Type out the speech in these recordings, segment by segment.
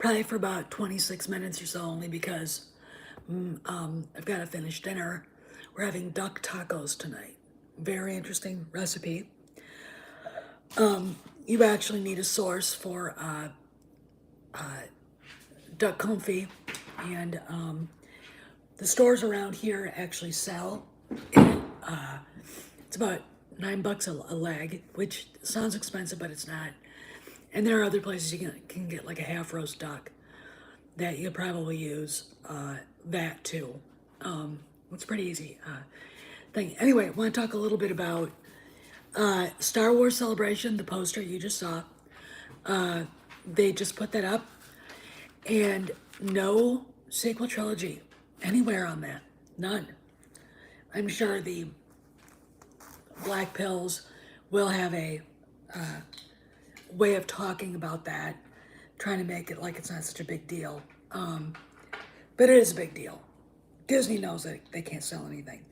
probably for about 26 minutes or so, only because I've got to finish dinner. We're having duck tacos tonight. Very interesting recipe. You actually need a source for duck confit, and the stores around here actually sell it. It's about $9 a leg, which sounds expensive, but it's not. And there are other places you can get like a half roast duck that you'll probably use that too. It's pretty easy thing. Anyway, I want to talk a little bit about Star Wars Celebration, the poster you just saw. They just put that up, and no sequel trilogy anywhere on that. None. I'm sure the Black Pills will have a way of talking about that, trying to make it like it's not such a big deal. But it is a big deal. Disney knows that they can't sell anything.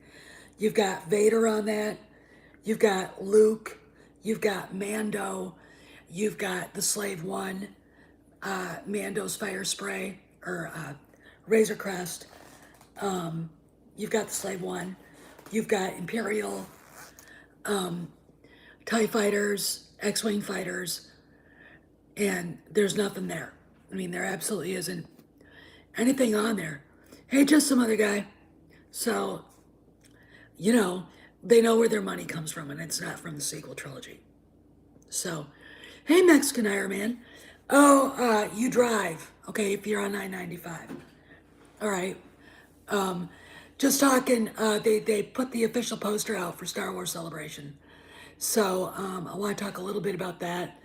You've got Vader on that. You've got Luke. You've got Mando. You've got the Slave One, Mando's fire spray, or Razor Crest. You've got the Slave One. You've got Imperial, TIE fighters, X-Wing fighters, and there's nothing there. I mean, there absolutely isn't anything on there. Hey, just some other guy. So, they know where their money comes from, and it's not from the sequel trilogy. So, hey, Mexican Iron Man. Oh, you drive. Okay, if you're on 995. All right. Just talking, they put the official poster out for Star Wars Celebration. So, I want to talk a little bit about that.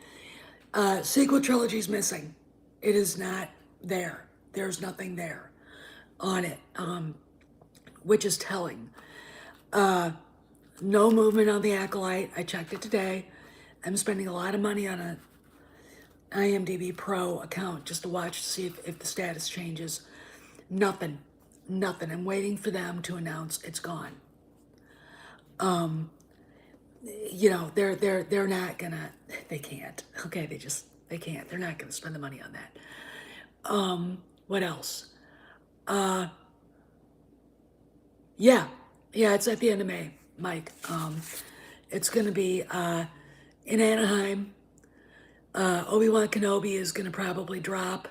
Sequel trilogy's missing. It is not there. There's nothing there on it, which is telling. No movement on the Acolyte. I checked it today. I'm spending a lot of money on a IMDb Pro account just to watch to see if the status changes. Nothing. I'm waiting for them to announce it's gone. They're not gonna. They can't. Okay, they can't. They're not gonna spend the money on that. What else? Yeah, it's at the end of May, Mike. It's gonna be in Anaheim. Obi-Wan Kenobi is gonna probably drop,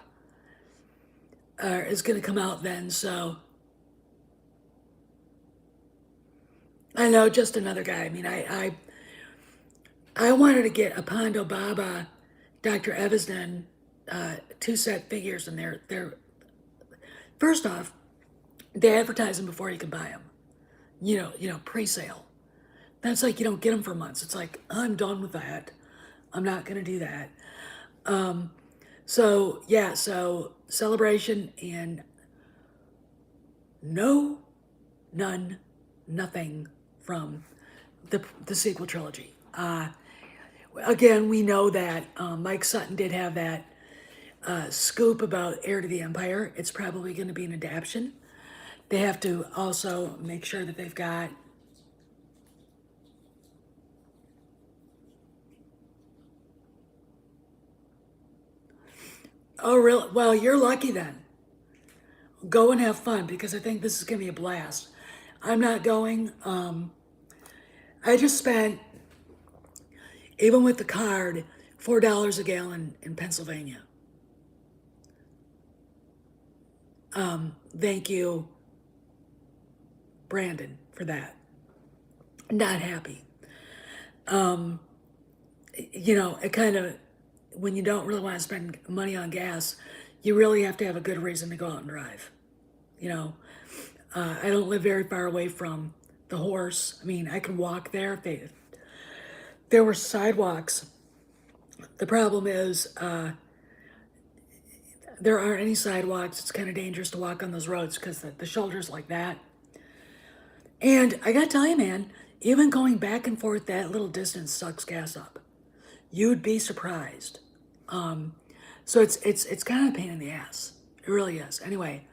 or is gonna come out then. So I know, just another guy. I mean, I wanted to get a Pondo Baba, Dr. Evasden, two set figures, and they're first off, they advertise them before you can buy them. Pre-sale. That's like you don't get them for months. It's like, I'm done with that. I'm not gonna do that. So Celebration, and none, nothing from the sequel trilogy. Again, we know that Mike Sutton did have that scoop about Heir to the Empire. It's probably going to be an adaptation. They have to also make sure that they've got Oh, really? Well, you're lucky then. Go and have fun, because I think this is going to be a blast. I'm not going. I just spent, even with the card, $4 a gallon in Pennsylvania. Thank you, Brandon, for that. Not happy. It kind of, when you don't really want to spend money on gas, you really have to have a good reason to go out and drive. I don't live very far away from the horse. I mean, I could walk there if there were sidewalks. The problem is there aren't any sidewalks. It's kind of dangerous to walk on those roads because the shoulders like that. And I gotta tell you, man, even going back and forth that little distance sucks gas up. You'd be surprised. So it's kind of a pain in the ass. It really is. Anyway,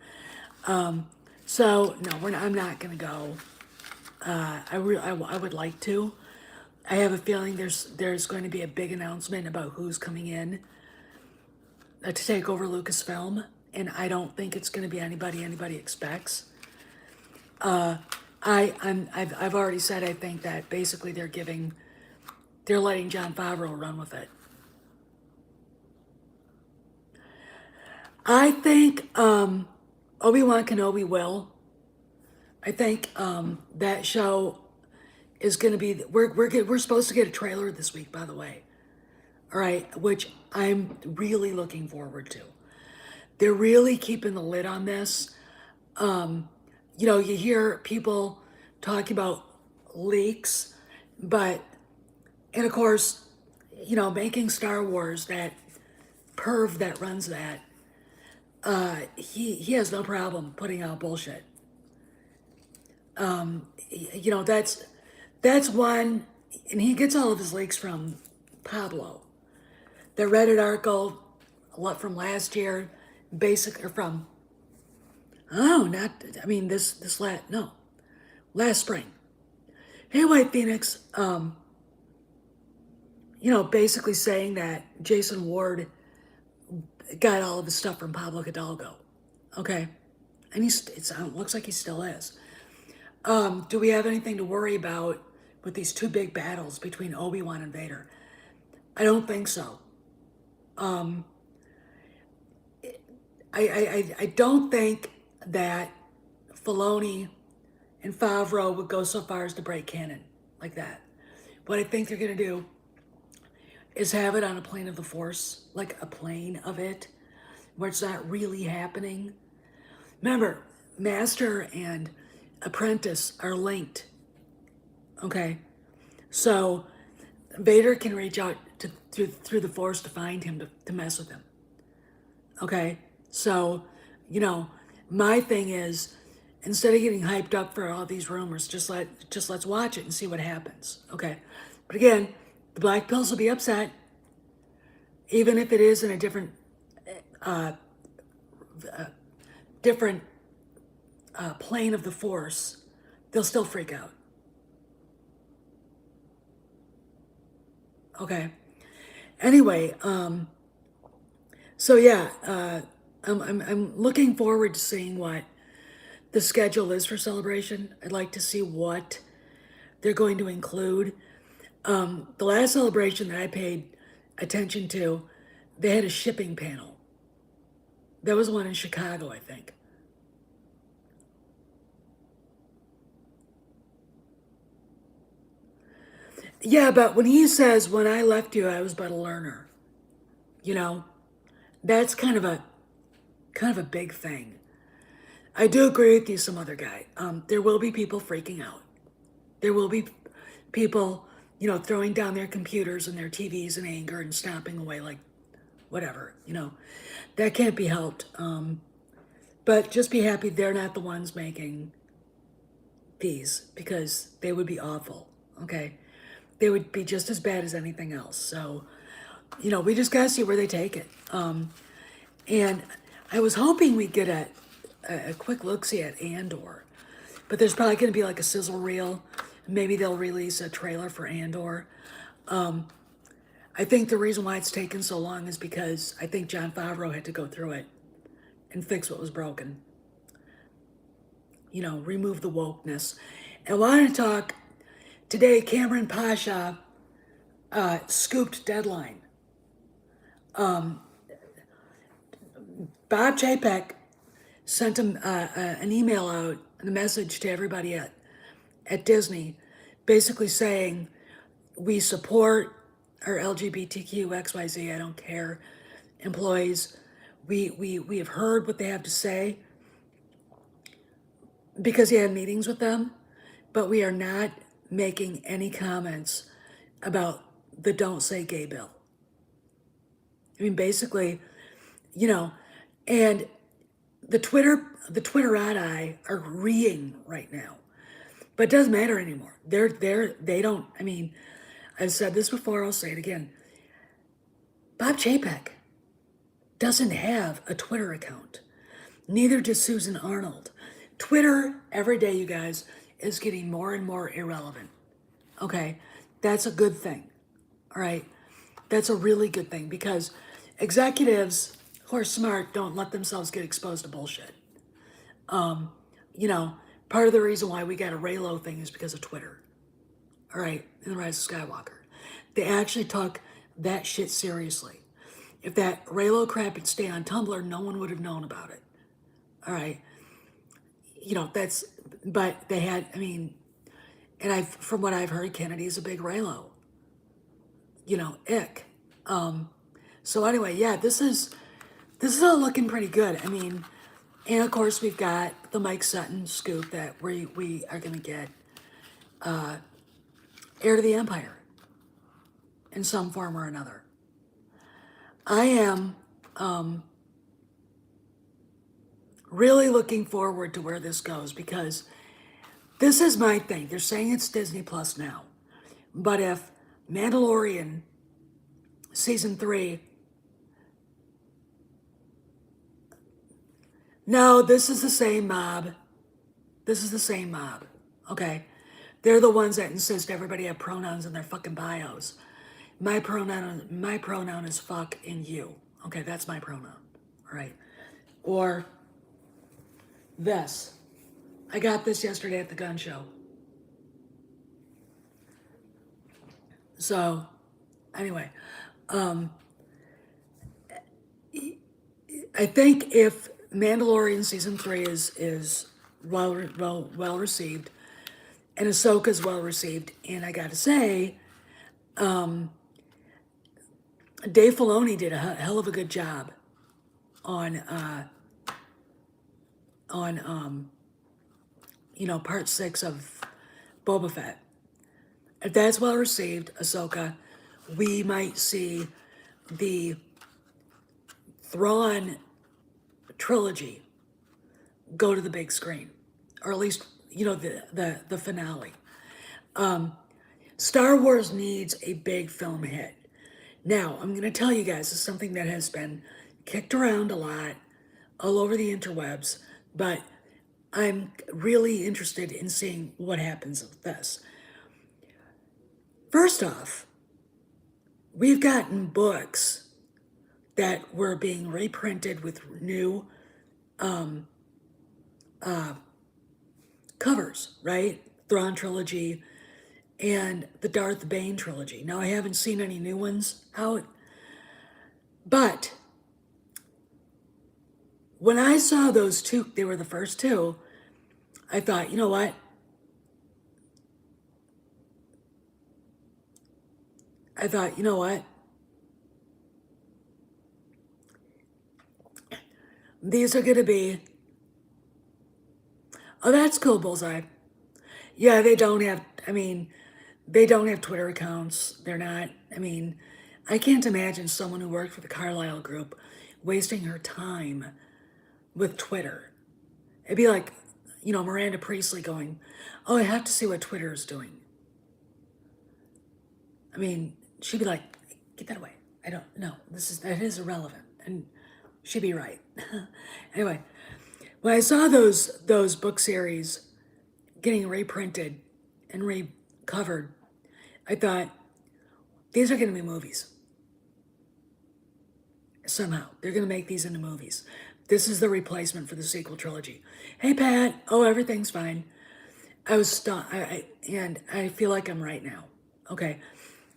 so no, I'm not gonna go. I would like to. I have a feeling there's going to be a big announcement about who's coming in. to take over Lucasfilm, and I don't think it's going to be anybody expects. I've already said I think that basically they're letting Jon Favreau run with it. I think Obi-Wan Kenobi will. I think that show is going to be. We're supposed to get a trailer this week, by the way. All right, which I'm really looking forward to. They're really keeping the lid on this. You hear people talking about leaks, and of course, making Star Wars, that perv that runs that, he has no problem putting out bullshit. That's one, and he gets all of his leaks from Pablo. The Reddit article, from last year, or from, oh, not, I mean, last spring. Hey, White Phoenix, basically saying that Jason Ward got all of his stuff from Pablo Hidalgo. Okay. And it looks like he still is. Do we have anything to worry about with these two big battles between Obi-Wan and Vader? I don't think so. I don't think that Filoni and Favreau would go so far as to break canon like that. What I think they're going to do is have it on a plane of the Force, like a plane of it, where it's not really happening. Remember, Master and Apprentice are linked. Okay? So Vader can reach out through the Force to find him, to mess with him. Okay? So, my thing is, instead of getting hyped up for all these rumors, just let's watch it and see what happens. Okay? But again, the Black Pills will be upset, even if it is in a different plane of the Force. They'll still freak out. Okay. Anyway, so yeah, I'm looking forward to seeing what the schedule is for Celebration. I'd like to see what they're going to include. The last Celebration that I paid attention to, they had a shipping panel. There was one in Chicago, I think. Yeah, but when he says, "When I left you, I was but a learner," that's kind of a big thing. I do agree with you, some other guy. There will be people freaking out. There will be people, throwing down their computers and their TVs in anger and stomping away like whatever. That can't be helped. But just be happy they're not the ones making these, because they would be awful. Okay, they would be just as bad as anything else. So, we just gotta see where they take it. And I was hoping we'd get a quick look-see at Andor, but there's probably going to be like a sizzle reel. Maybe they'll release a trailer for Andor. I think the reason why it's taken so long is because I think Jon Favreau had to go through it and fix what was broken. Remove the wokeness. And I want to talk today. Cameron Pasha scooped Deadline. Bob Chapek sent him an email out, and a message to everybody at Disney, basically saying, we support our LGBTQ XYZ, I don't care, employees. We have heard what they have to say, because he had meetings with them, but we are not making any comments about the Don't Say Gay bill. I mean, basically, and the Twitterati are reeing right now, but it doesn't matter anymore. They don't. I mean, I've said this before. I'll say it again. Bob Chapek doesn't have a Twitter account. Neither does Susan Arnold. Twitter, every day, you guys, is getting more and more irrelevant. Okay, that's a good thing. All right, that's a really good thing, because executives who are smart don't let themselves get exposed to bullshit. You know, part of the reason why we got a Raylo thing is because of Twitter. All right, in the Rise of Skywalker. They actually took that shit seriously. If that Raylo crap had stayed on Tumblr, no one would have known about it. All right. You know, but they had, I mean, and from what I've heard, Kennedy's a big Raylo. You know, ick. So anyway, yeah, this is all looking pretty good. I mean, and of course we've got the Mike Sutton scoop that we are going to get Heir to the Empire in some form or another. I am really looking forward to where this goes because this is my thing. They're saying it's Disney Plus now. But if Mandalorian season 3... No, this is the same mob. This is the same mob. Okay? They're the ones that insist everybody have pronouns in their fucking bios. My pronoun is fuck and you. Okay, that's my pronoun. All right. Or this. I got this yesterday at the gun show. So, anyway, I think if Mandalorian season 3 is well received, and Ahsoka's well received, and I gotta say, Dave Filoni did a hell of a good job on you know, part 6 of Boba Fett. If that's well received, Ahsoka, we might see the Thrawn trilogy go to the big screen, or at least, you know, the finale. Star Wars needs a big film hit. Now, I'm going to tell you guys, this is something that has been kicked around a lot all over the interwebs, but I'm really interested in seeing what happens with this. First off, we've gotten books that were being reprinted with new covers, right? Thrawn trilogy and the Darth Bane trilogy. Now, I haven't seen any new ones out, but when I saw those two, they were the first two, I thought, you know what? These are going to be, oh, that's cool, Bullseye. Yeah, they don't have Twitter accounts. They're not, I can't imagine someone who worked for the Carlyle Group wasting her time with Twitter. It'd be like, you know, Miranda Priestley going, oh, I have to see what Twitter is doing. I mean, she'd be like, get that away. I don't know. That is irrelevant. And she'd be right. Anyway, when I saw those book series getting reprinted and recovered, I thought, these are going to be movies. Somehow. They're going to make these into movies. This is the replacement for the sequel trilogy. Hey, Pat. Oh, everything's fine. I was stunned. And I feel like I'm right now. Okay.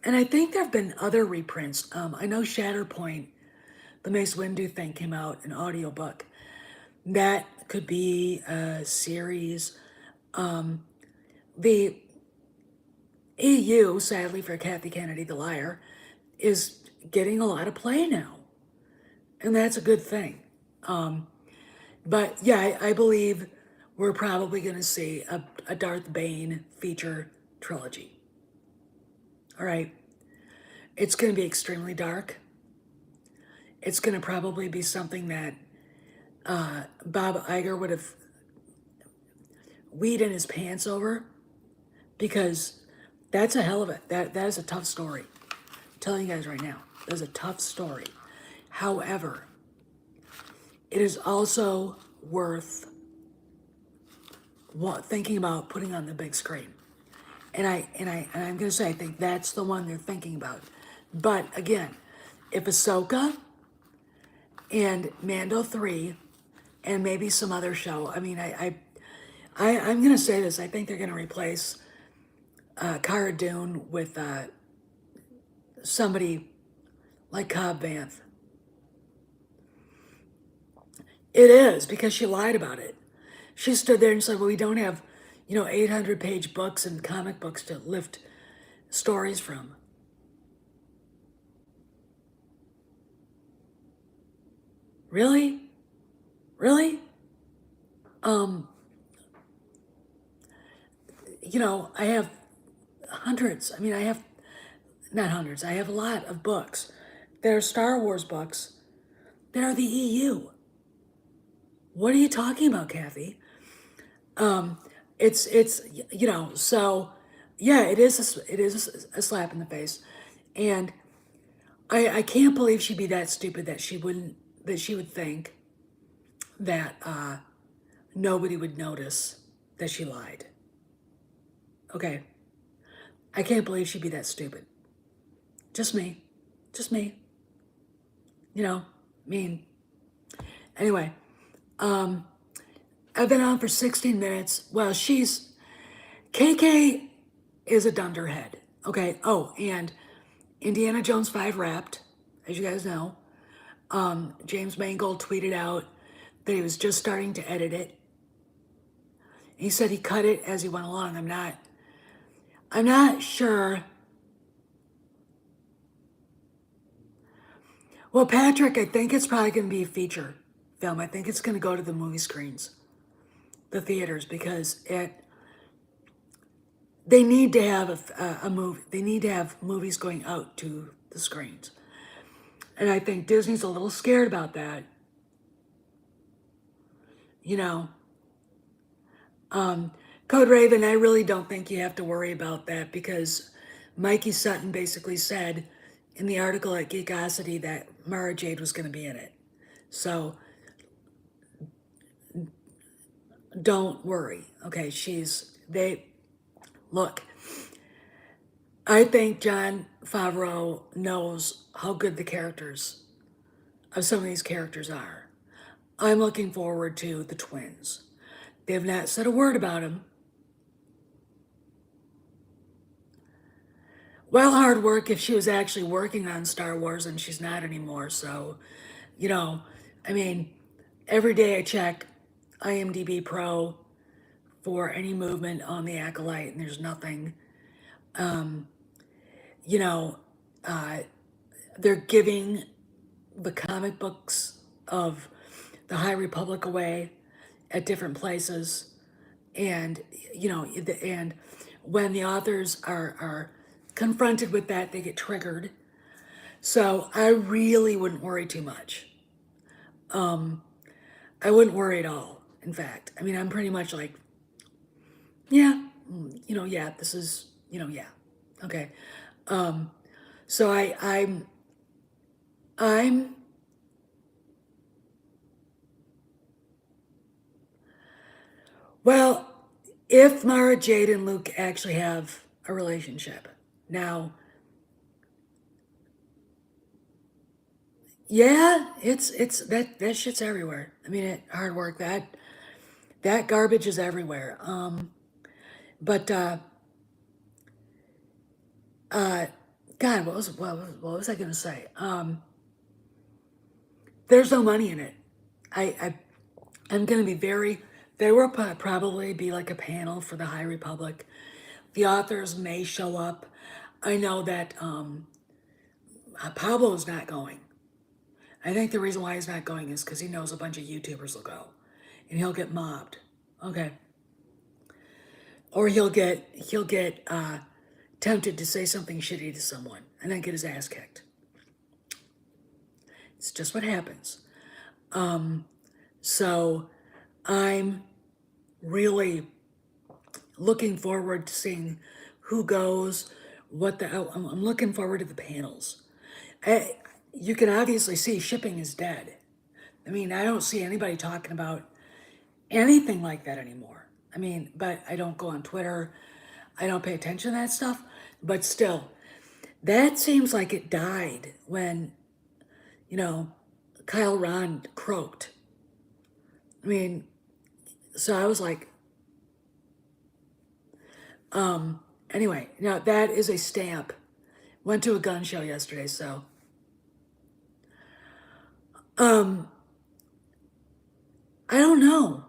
And I think there have been other reprints. I know Shatterpoint, the Mace Windu thing, came out, an audiobook. That could be a series. The EU, sadly for Kathy Kennedy, the liar, is getting a lot of play now. And that's a good thing. But yeah, I believe we're probably going to see a Darth Bane feature trilogy. All right. It's going to be extremely dark. It's going to probably be something that Bob Iger would have weed in his pants over, because that's a hell of it. That is a tough story. I'm telling you guys right now, that's a tough story. However, it is also worth thinking about putting on the big screen. And I'm going to say, I think that's the one they're thinking about. But again, if Ahsoka and Mando 3, and maybe some other show. I mean, I'm gonna say this. I think they're gonna replace Cara Dune with somebody like Cobb Vanth. It is, because she lied about it. She stood there and said, well, we don't have, 800-page books and comic books to lift stories from. Really? Really? Um, I have hundreds. I mean, I have, not hundreds, I have a lot of books. There are Star Wars books that are the EU. What are you talking about, Kathy? Um, it's so yeah, it is a slap in the face, and I can't believe she'd be that stupid that she would think that nobody would notice that she lied. Okay, I can't believe she'd be that stupid. Just me, just me. I mean, anyway, um, I've been on for 16 minutes. Well, KK is a dunderhead. Okay. Oh, and Indiana Jones 5 wrapped, as you guys know. James Mangold tweeted out that he was just starting to edit it. He said he cut it as he went along. I'm not sure. Well, Patrick, I think it's probably going to be a feature film. I think it's going to go to the movie screens, the theaters, because they need to have a movie. They need to have movies going out to the screens. And I think Disney's a little scared about that. You know, Code Raven, I really don't think you have to worry about that, because Mikey Sutton basically said in the article at Geekosity that Mara Jade was going to be in it. So don't worry. Okay, look, I think Jon Favreau knows how good the characters of some of these characters are. I'm looking forward to the twins. They have not said a word about them. Well, hard work if she was actually working on Star Wars, and she's not anymore. So, I mean, every day I check IMDb Pro for any movement on the Acolyte, and there's nothing. You know, uh, they're giving the comic books of the High Republic away at different places, and and when the authors are confronted with that, they get triggered. So I really wouldn't worry too much. I wouldn't worry at all. In fact, I mean, I'm pretty much like, yeah, yeah, this is, yeah, okay. So I'm well, if Mara Jade and Luke actually have a relationship. Now, yeah, it's that shit's everywhere. I mean, hard work, that garbage is everywhere. But uh, God, what was I gonna say? There's no money in it. I I'm gonna be very. There will probably be like a panel for the High Republic. The authors may show up. I know that Pablo's not going. I think the reason why he's not going is because he knows a bunch of YouTubers will go, and he'll get mobbed. Okay, or he'll get tempted to say something shitty to someone and then get his ass kicked. It's just what happens. So I'm really looking forward to seeing who goes, I'm looking forward to the panels. You can obviously see shipping is dead. I mean, I don't see anybody talking about anything like that anymore. I mean, but I don't go on Twitter. I don't pay attention to that stuff. But still, that seems like it died when, you know, Kyle Ron croaked. I mean, so I was like, anyway, now that is a stamp. Went to a gun show yesterday, so I don't know.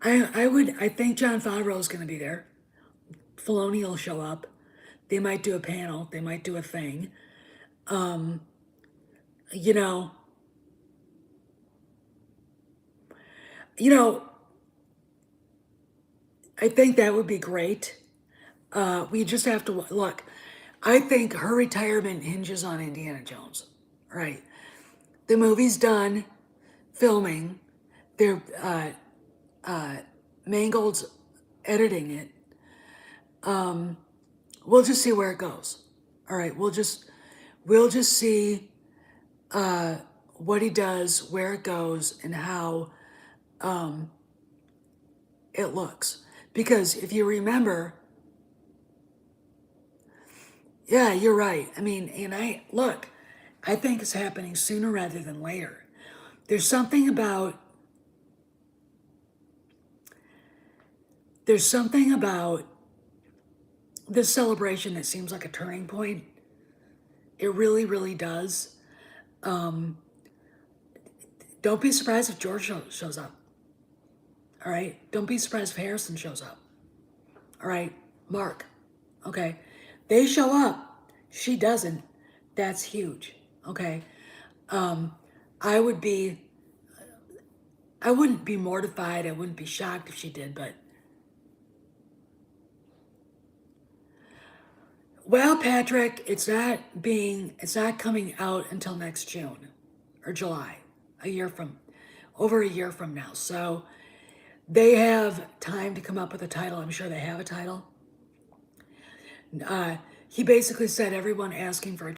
I think John Favreau is going to be there. Filoni will show up. They might do a panel. They might do a thing. You know, you know, I think that would be great. We just have to look. I think her retirement hinges on Indiana Jones. Right. The movie's done filming. They're Mangold's editing it. We'll just see where it goes. All right. We'll just see what he does, where it goes, and how it looks. Because if you remember, yeah, you're right. I mean, and I think it's happening sooner rather than later. There's something about there's something about this celebration that seems like a turning point. It really, really does. Don't be surprised if George shows up. All right. Don't be surprised if Harrison shows up. All right. Mark. Okay. They show up. She doesn't. That's huge. Okay. I would be. I wouldn't be mortified. I wouldn't be shocked if she did, but. Well, Patrick, it's not coming out until next June or July, over a year from now. So they have time to come up with a title. I'm sure they have a title. He basically said everyone asking for a